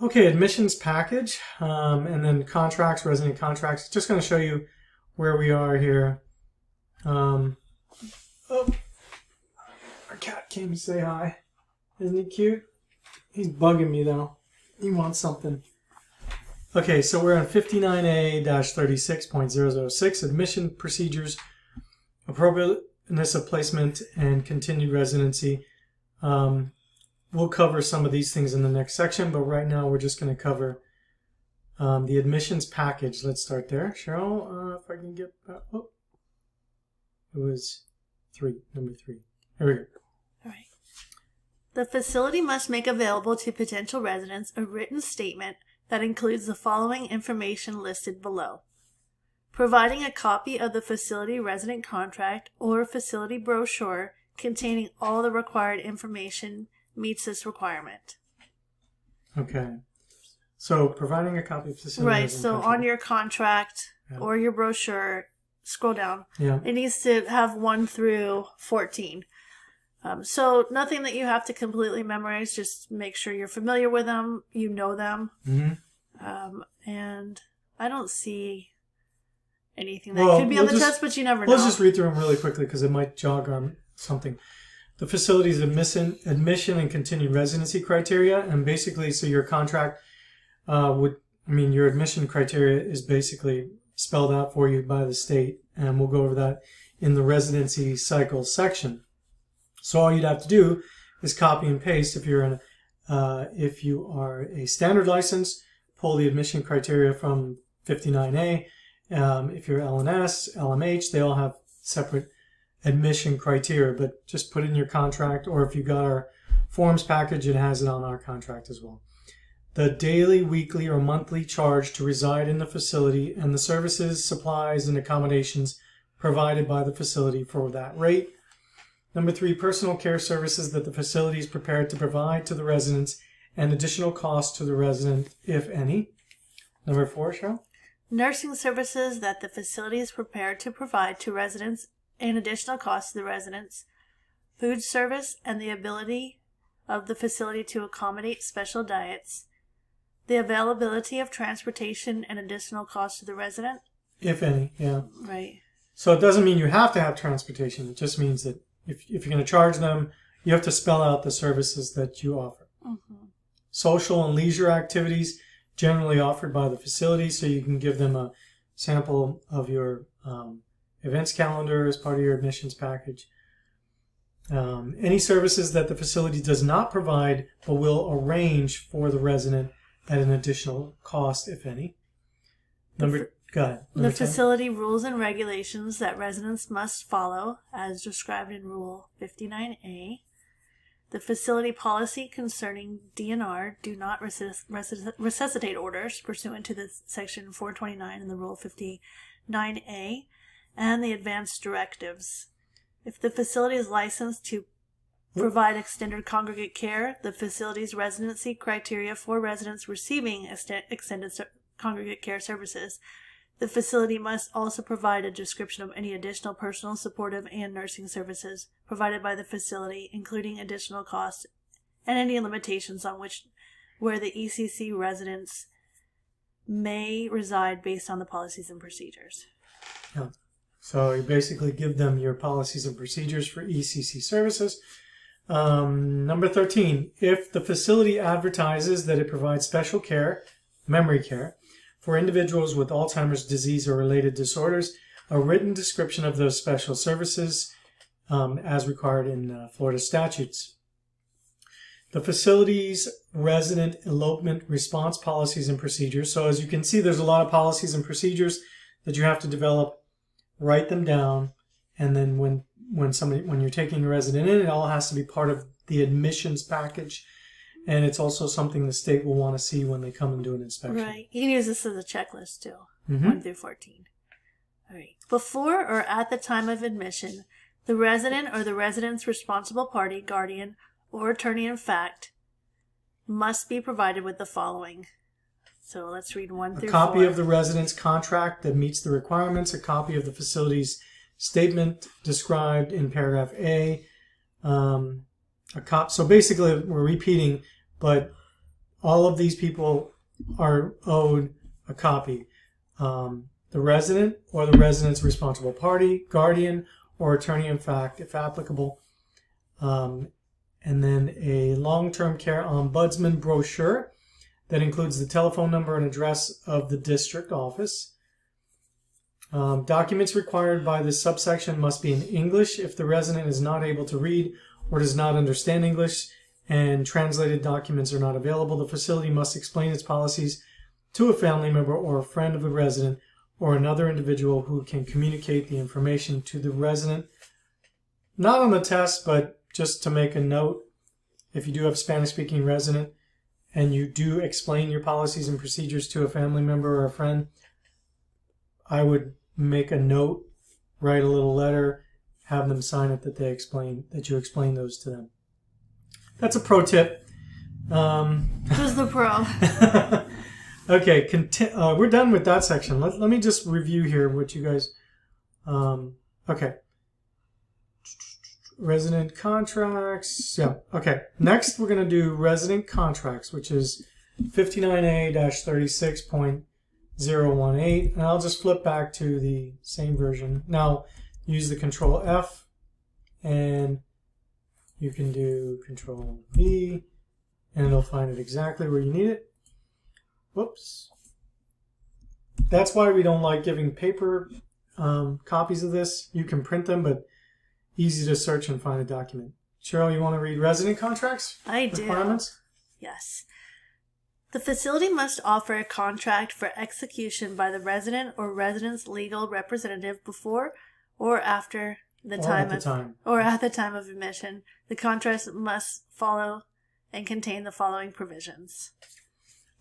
Okay, admissions package, and then contracts, resident contracts. Just going to show you where we are here. Oh, our cat came to say hi. Isn't he cute? He's bugging me though. He wants something. Okay, so we're on 59A-36.006, admission procedures, appropriateness of placement, and continued residency. We'll cover some of these things in the next section, but right now we're just going to cover the admissions package. Let's start there. Cheryl, if I can get back. Oh, it was number 3. Here we go. All right. The facility must make available to potential residents a written statement that includes the following information listed below. Providing a copy of the facility resident contract or facility brochure containing all the required information meets this requirement. Okay. So providing a copy of facility. Right. So on your contract or your brochure, scroll down. Yeah. It needs to have 1 through 14. So nothing that you have to completely memorize. Just make sure you're familiar with them. You know them. Mm-hmm. And I don't see anything that could be on the test, but you never know. Let's just read through them really quickly because it might jog on something. The facility's admission and continued residency criteria, and basically, so your contract your admission criteria is basically spelled out for you by the state, and we'll go over that in the residency cycle section. So all you'd have to do is copy and paste. If you are a standard license, pull the admission criteria from 59A. If you're LNS, LMH, they all have separate admission criteria, but just put it in your contract, or if you got our forms package, it has it on our contract as well. The daily, weekly, or monthly charge to reside in the facility and the services, supplies, and accommodations provided by the facility for that rate. Number 3, personal care services that the facility is prepared to provide to the residents and additional costs to the resident, if any. Number 4, Cheryl? Nursing services that the facility is prepared to provide to residents and additional costs to the residents, food service and the ability of the facility to accommodate special diets, the availability of transportation and additional costs to the resident. If any, yeah. Right. So it doesn't mean you have to have transportation. It just means that if you're going to charge them, you have to spell out the services that you offer. Mm-hmm. Social and leisure activities generally offered by the facility, so you can give them a sample of your events calendar as part of your admissions package. Any services that the facility does not provide but will arrange for the resident at an additional cost, if any. Go ahead. The facility rules and regulations that residents must follow as described in Rule 59A. The facility policy concerning DNR do not resuscitate orders pursuant to the Section 429 in the Rule 59A. And the advanced directives. If the facility is licensed to provide extended congregate care, the facility's residency criteria for residents receiving extended congregate care services, the facility must also provide a description of any additional personal, supportive, and nursing services provided by the facility, including additional costs and any limitations on where the ECC residents may reside based on the policies and procedures. Yeah. So you basically give them your policies and procedures for ECC services. Number 13, if the facility advertises that it provides special care, memory care, for individuals with Alzheimer's disease or related disorders, a written description of those special services as required in Florida statutes. The facility's resident elopement response policies and procedures. So as you can see, there's a lot of policies and procedures that you have to develop. Write them down, and then when you're taking a resident in, it all has to be part of the admissions package, and it's also something the state will want to see when they come and do an inspection. Right. You can use this as a checklist too. Mm-hmm. 1 through 14. All right. Before or at the time of admission, the resident or the resident's responsible party, guardian, or attorney in fact must be provided with the following. So let's read 1 through 4. A copy of the resident's contract that meets the requirements, a copy of the facility's statement described in paragraph A. So basically we're repeating, but all of these people are owed a copy. The resident or the resident's responsible party, guardian, or attorney in fact, if applicable. And then a long-term care ombudsman brochure that includes the telephone number and address of the district office. Documents required by this subsection must be in English if the resident is not able to read or does not understand English and translated documents are not available. The facility must explain its policies to a family member or a friend of the resident or another individual who can communicate the information to the resident. Not on the test, but just to make a note, if you do have a Spanish-speaking resident and you do explain your policies and procedures to a family member or a friend, I would make a note, write a little letter, have them sign it that you explain those to them. That's a pro tip. Who's the pro? Okay, we're done with that section. Let me just review here what you guys... okay. Resident contracts. Yeah, okay. Next, we're going to do resident contracts, which is 59A-36.018. And I'll just flip back to the same version. Now, use the Control F, and you can do Control V, and it'll find it exactly where you need it. Whoops. That's why we don't like giving paper copies of this. You can print them, but easy to search and find a document. Cheryl, you want to read resident contracts? I do. Requirements? Yes. The facility must offer a contract for execution by the resident or resident's legal representative before or after the time of admission. The contract must follow and contain the following provisions.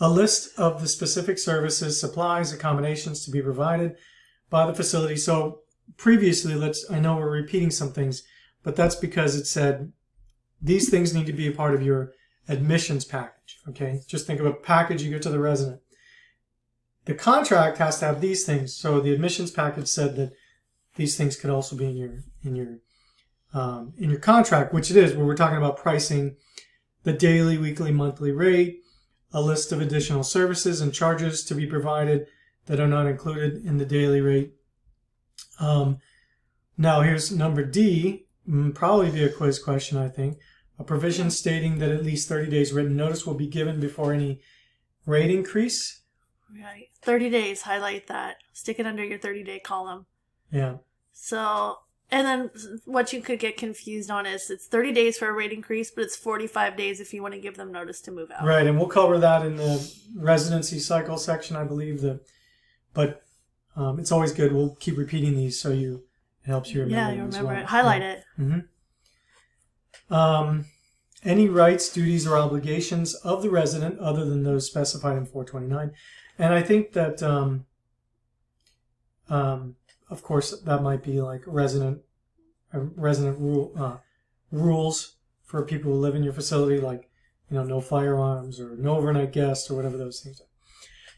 A list of the specific services, supplies, accommodations to be provided by the facility. So previously, I know we're repeating some things, but that's because it said these things need to be a part of your admissions package. Okay, just think of a package you give to the resident. The contract has to have these things. So the admissions package said that these things could also be in your contract, which it is, where we're talking about pricing, the daily, weekly, monthly rate, a list of additional services and charges to be provided that are not included in the daily rate. Now here's number D, probably be a quiz question, I think. A provision stating that at least 30 days written notice will be given before any rate increase. Right. 30 days, highlight that. Stick it under your 30-day column. Yeah. So, and then what you could get confused on is it's 30 days for a rate increase, but it's 45 days if you want to give them notice to move out. Right, and we'll cover that in the residency cycle section, I believe. But it's always good. We'll keep repeating these so it helps you remember. Yeah, you remember it. Highlight it. Mm-hmm. Any rights, duties, or obligations of the resident other than those specified in 429. And I think that, of course, that might be like resident rules for people who live in your facility, like, no firearms or no overnight guests or whatever those things are.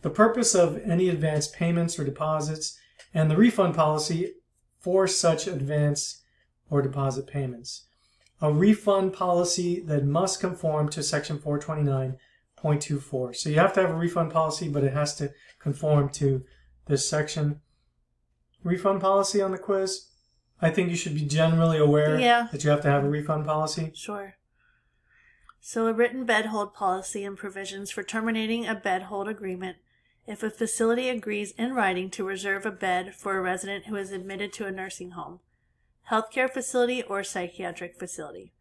The purpose of any advance payments or deposits and the refund policy for such advance or deposit payments. A refund policy that must conform to section 429.24. So you have to have a refund policy, but it has to conform to this section. Refund policy on the quiz? I think you should be generally aware that you have to have a refund policy. Sure. So a written bed hold policy and provisions for terminating a bed hold agreement if a facility agrees in writing to reserve a bed for a resident who is admitted to a nursing home, healthcare facility, or psychiatric facility.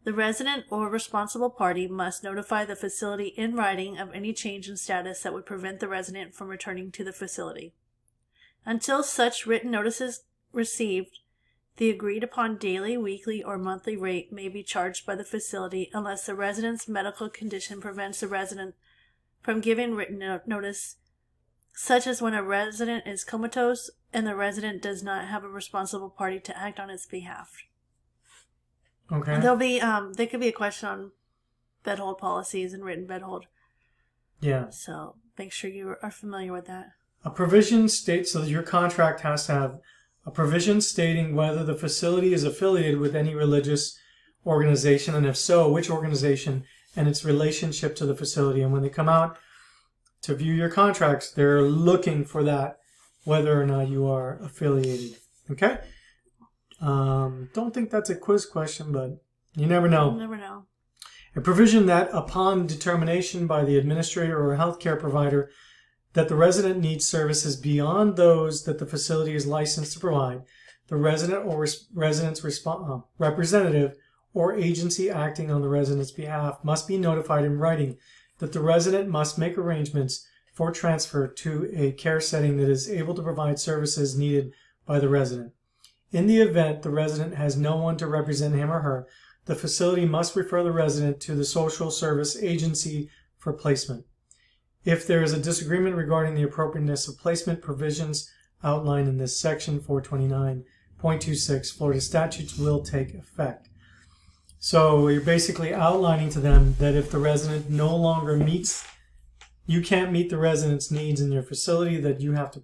The resident or responsible party must notify the facility in writing of any change in status that would prevent the resident from returning to the facility. Until such written notice is received, the agreed upon daily, weekly, or monthly rate may be charged by the facility unless the resident's medical condition prevents the resident from giving written notice, such as when a resident is comatose and the resident does not have a responsible party to act on its behalf. Okay. And there could be a question on bed hold policies and written bed hold. Yeah. So make sure you are familiar with that. A provision states, so your contract has to have a provision stating whether the facility is affiliated with any religious organization, and if so, which organization, and its relationship to the facility. And when they come out to view your contracts, they're looking for that, whether or not you are affiliated. Okay? Don't think that's a quiz question, but you never know. You never know. A provision that upon determination by the administrator or healthcare provider that the resident needs services beyond those that the facility is licensed to provide, the resident or resident's representative or agency acting on the resident's behalf must be notified in writing that the resident must make arrangements for transfer to a care setting that is able to provide services needed by the resident. In the event the resident has no one to represent him or her, the facility must refer the resident to the social service agency for placement. If there is a disagreement regarding the appropriateness of placement, provisions outlined in this section 429.26 Florida statutes will take effect. So you're basically outlining to them that if the resident no longer you can't meet the resident's needs in your facility, that you have to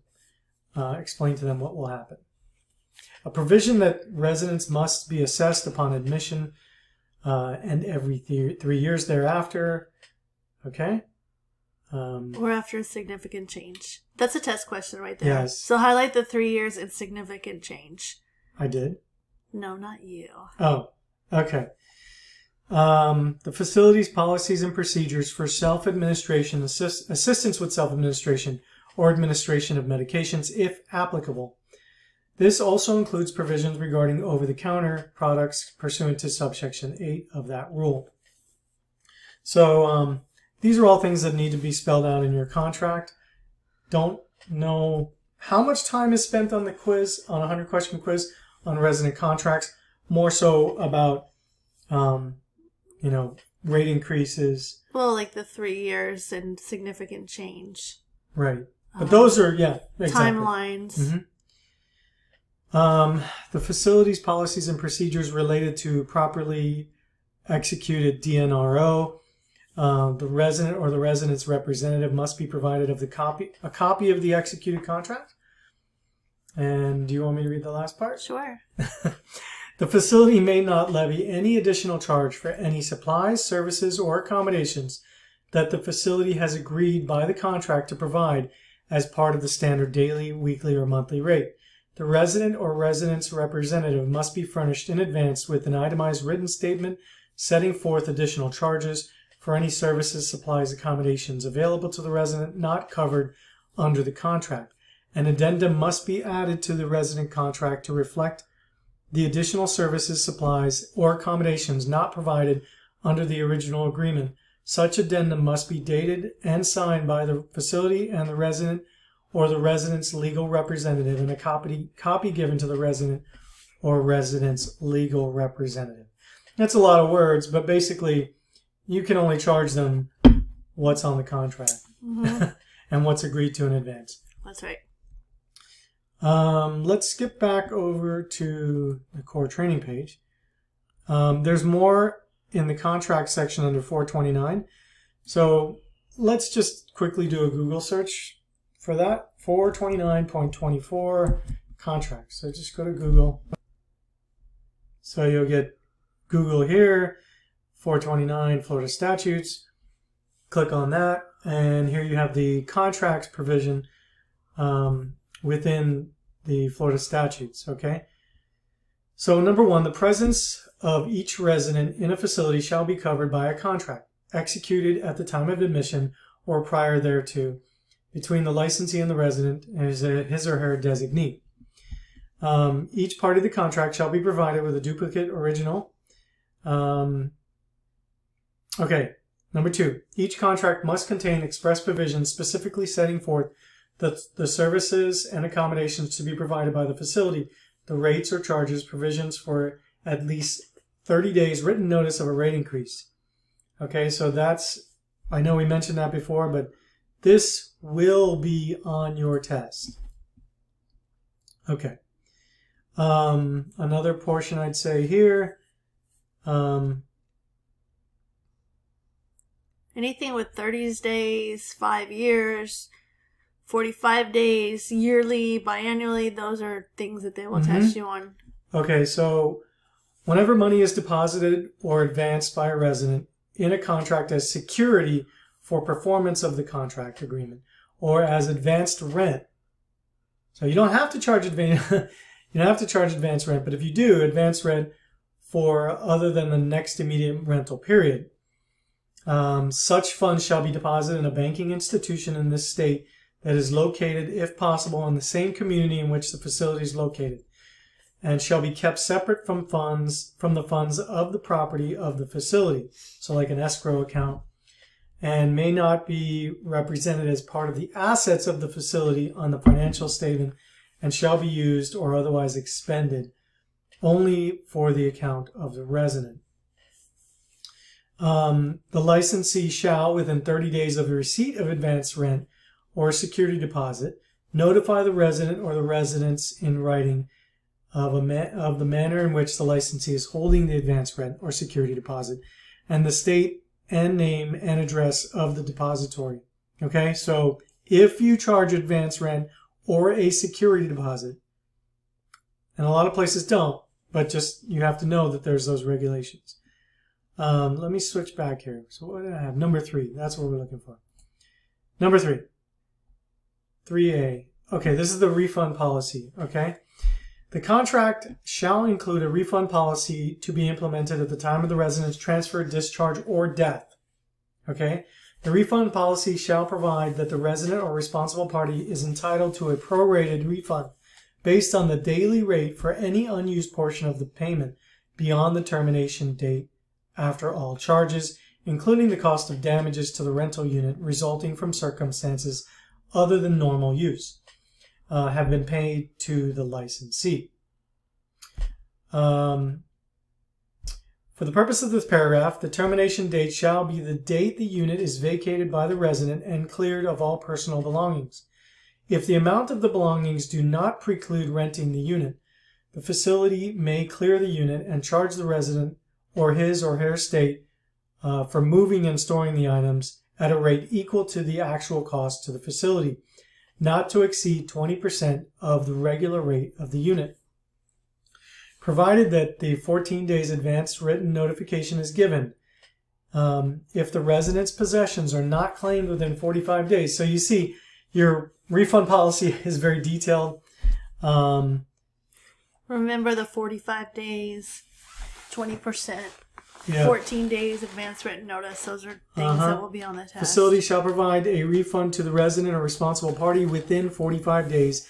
explain to them what will happen. A provision that residents must be assessed upon admission and every 3 years thereafter. Okay? Or after a significant change. That's a test question right there. Yes. So highlight the 3 years and significant change. I did? No, not you. Oh, okay. The facility's policies and procedures for self-administration, assistance with self-administration, or administration of medications, if applicable. This also includes provisions regarding over-the-counter products pursuant to subsection 8 of that rule. So these are all things that need to be spelled out in your contract. Don't know how much time is spent on the quiz, on a 100-question quiz on resident contracts. More so about, rate increases. Well, like the 3 years and significant change. Right. But those are, yeah, exactly. Timelines. Mm-hmm. The facility's policies and procedures related to properly executed DNRO. The resident or the resident's representative must be provided of a copy of the executed contract. And do you want me to read the last part? Sure. The facility may not levy any additional charge for any supplies, services, or accommodations that the facility has agreed by the contract to provide as part of the standard daily, weekly, or monthly rate. The resident or resident's representative must be furnished in advance with an itemized written statement setting forth additional charges for any services, supplies, accommodations available to the resident not covered under the contract. An addendum must be added to the resident contract to reflect the additional services, supplies, or accommodations not provided under the original agreement. Such addendum must be dated and signed by the facility and the resident or the resident's legal representative, and a copy given to the resident or resident's legal representative. That's a lot of words, but basically you can only charge them what's on the contract and what's agreed to in advance. That's right. Let's skip back over to the core training page. There's more in the contract section under 429. So let's just quickly do a Google search for that. 429.24 contracts. So just go to Google. So you'll get Google here, 429 Florida statutes. Click on that, and here you have the contracts provision within the Florida statutes. Okay. So number 1, the presence of each resident in a facility shall be covered by a contract executed at the time of admission or prior thereto between the licensee and the resident as his or her designee. Each party to the contract shall be provided with a duplicate original. Okay, number 2, each contract must contain express provisions specifically setting forth the services and accommodations to be provided by the facility, the rates or charges, provisions for at least 30 days written notice of a rate increase. Okay, so that's, I know we mentioned that before, but this will be on your test. Okay. Another portion I'd say here. Anything with 30 days, 5 years, 45 days, yearly, biannually, those are things that they will test you on. Okay, so whenever money is deposited or advanced by a resident in a contract as security for performance of the contract agreement or as advanced rent. So you don't have to charge advanced rent, but if you do, advanced rent for other than the next immediate rental period. Such funds shall be deposited in a banking institution in this state that is located, if possible, in the same community in which the facility is located, and shall be kept separate from the funds of the property of the facility, so like an escrow account, and may not be represented as part of the assets of the facility on the financial statement, and shall be used or otherwise expended only for the account of the resident. The licensee shall, within 30 days of the receipt of advance rent or security deposit, notify the resident or the residents in writing of the manner in which the licensee is holding the advance rent or security deposit and the state and name and address of the depository. Okay, so if you charge advance rent or a security deposit, and a lot of places don't, but just you have to know that there's those regulations. Let me switch back here. So what did I have? Number 3. That's what we're looking for. Number 3. 3A. Okay, this is the refund policy. Okay. The contract shall include a refund policy to be implemented at the time of the resident's transfer, discharge, or death. Okay. The refund policy shall provide that the resident or responsible party is entitled to a prorated refund based on the daily rate for any unused portion of the payment beyond the termination date after all charges, including the cost of damages to the rental unit resulting from circumstances other than normal use, have been paid to the licensee. For the purpose of this paragraph, the termination date shall be the date the unit is vacated by the resident and cleared of all personal belongings. If the amount of the belongings do not preclude renting the unit, the facility may clear the unit and charge the resident or his or her estate for moving and storing the items at a rate equal to the actual cost to the facility, not to exceed 20% of the regular rate of the unit, provided that the 14 days advance written notification is given. If the resident's possessions are not claimed within 45 days. So you see, your refund policy is very detailed. Remember the 45 days, 20%, yeah. 14 days advance written notice. Those are things that will be on the test. Facility shall provide a refund to the resident or responsible party within 45 days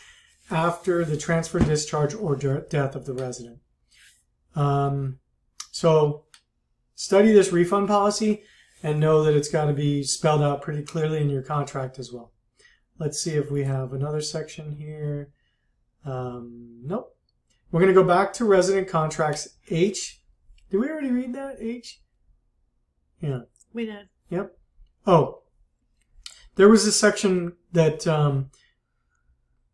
after the transfer, discharge, or death of the resident. So study this refund policy and know that it's got to be spelled out pretty clearly in your contract as well. Let's see if we have another section here. Nope. We're going to go back to resident contracts H. Did we already read that? H? Yeah. We did. Yep. Oh, there was a section that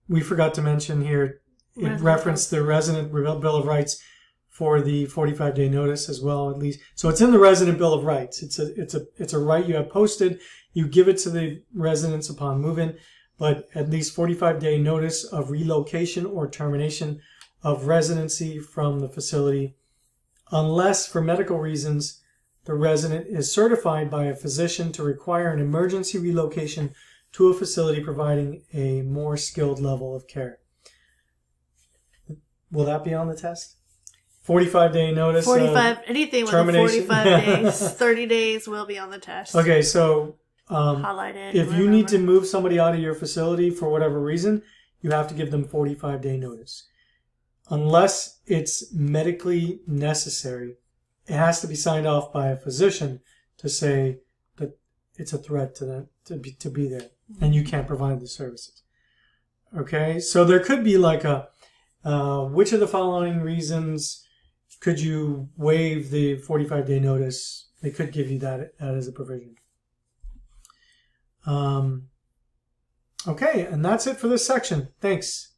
we forgot to mention here. It referenced the resident Bill of Rights for the 45-day notice as well, at least. So it's in the resident Bill of Rights. It's a right you have posted. You give it to the residents upon move-in, but at least 45-day notice of relocation or termination of residency from the facility, unless for medical reasons the resident is certified by a physician to require an emergency relocation to a facility providing a more skilled level of care. Will that be on the test? 45-day notice. 45, anything with 45 days, 30 days will be on the test. Okay, so highlighted. If you need to move somebody out of your facility for whatever reason, you have to give them 45-day notice. Unless it's medically necessary, it has to be signed off by a physician to say that it's a threat to them to be there, and you can't provide the services. Okay, so there could be like a which of the following reasons could you waive the 45-day notice? They could give you that as a provision. Okay, and that's it for this section. Thanks.